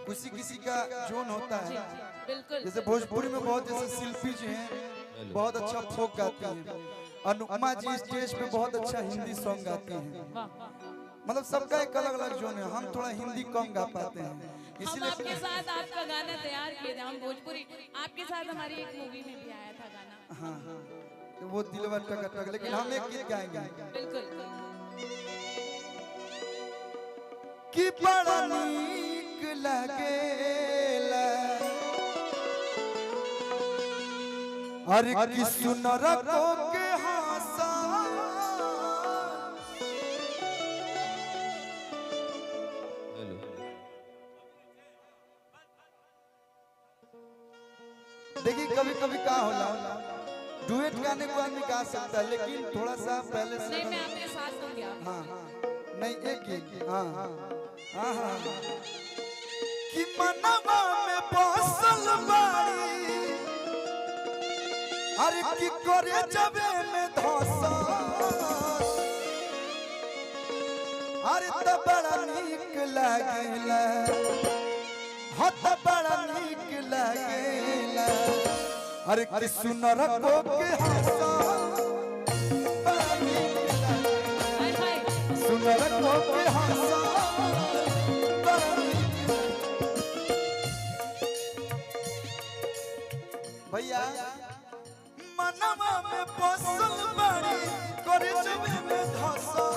किसी किसी का जोन होता है। बिल्कुल। जैसे भोजपुरी में बहुत जैसे शिल्पी जी हैं बहुत अच्छा फोक गाती हैं, अनुपमा जी स्टेज पे बहुत अच्छा हिंदी सॉन्ग गाती हैं। मतलब सबका एक अलग अलग जोन है, हम थोड़ा हिंदी कम गा पाते हैं हम इसलिए। आपके साथ आपका गाना तैयार किए थे, हम भोजपुरी आपके साथ हमारी एक मूवी में भी आया था गाना। हाँ हाँ तो वो दिलवा टक टक, लेकिन हम एक गीत गाएंगे बिल्कुल। कि बड़ा नीक लगेला अरे कि सुनर को के हंसा देखिए कभी कभी क्या होला डुएट गाने को आदमी गा सकता है लेकिन थोड़ा सा पहले से नहीं मैं आपके साथ हूँ क्या? हाँ नहीं एक हाँ हाँ हाँ कि मनवा में बसल बाड़ी अरे की करे जबे में धसा अरे त बड़ा नीक लागेला हो त बड़ा नीक लागेला अरे कि सुनर को के हंसा बड़ा नीक लागेला सुनर को के हंसा बड़ा नीक भैया मनवा में बसल बाड़ी करे जबे में धसा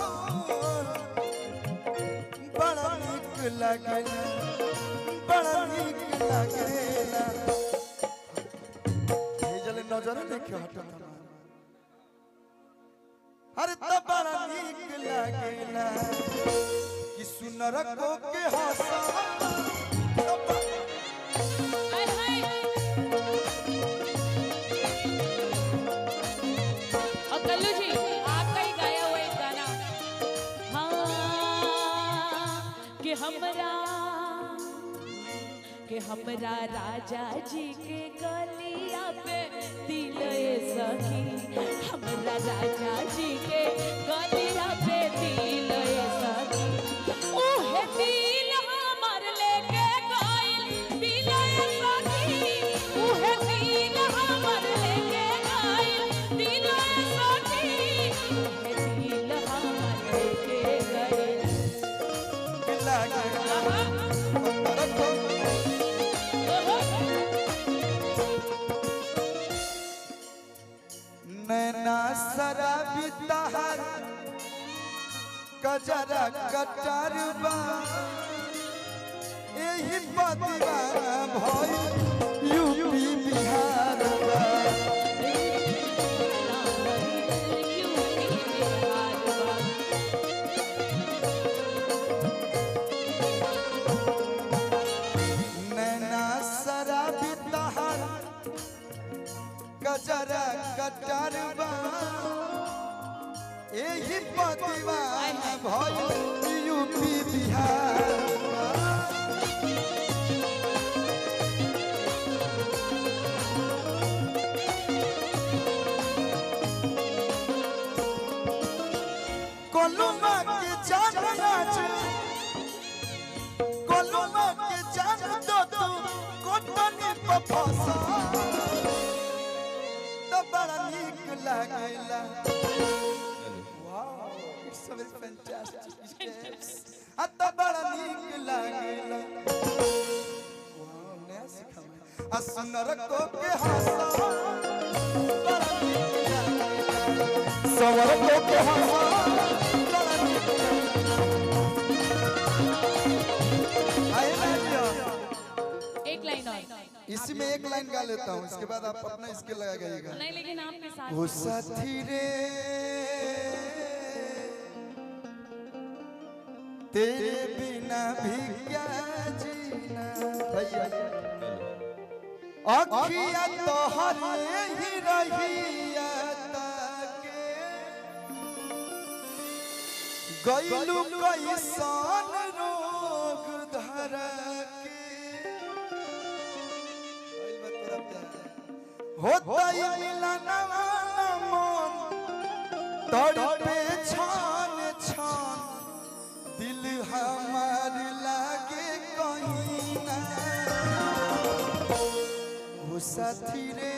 बड़ा नीक लागेला बड़ा नीक लागेला हे जले नजर देखियो हटना अरे त बड़ा नीक लागेला कि सुनर को के हंसा हमरा राजा जी के गलिया पे दिल सखी हमरा राजा जी के गलिया पे दिल सखी ओहे दिल हमर लेके गइल दिल सखी ओहे दिल हमर लेके गइल दिल सखी ओहे दिल हमर लेके गइल नैना शराबी तहर कजरा कटरबा एही बदीवाना भइल यूपी बिहार बा नैना शराबी तहर कजरा कटरबा एही बदीवाना भइल यूपी बिहार कोलुमा के जान नाच कोलुमा के जान दो तू कोटनी पफसा बड़ा नीक लागेला wow it's very fantastic steps अत बड़ा नीक लागेला वाओ नया सीखा मैं सुनर को के हंसा बड़ा नीक लागेला सवर को के हंसा बड़ा नीक लागेला एक लाइन और इसी में एक लाइन गा लेता हूँ इसके बाद आप अपना इसके लगा गाइएगा। नहीं लेकिन आपके साथ वो साथी रे तेरे बिना भी क्या जीना भैया अखिया तो हरे ही रहिया ताके गइलू कैसन रोग धरा होता ही मिलना वाला मन तड़पे छान छान दिल हमार लागे कहीं ना साथी रे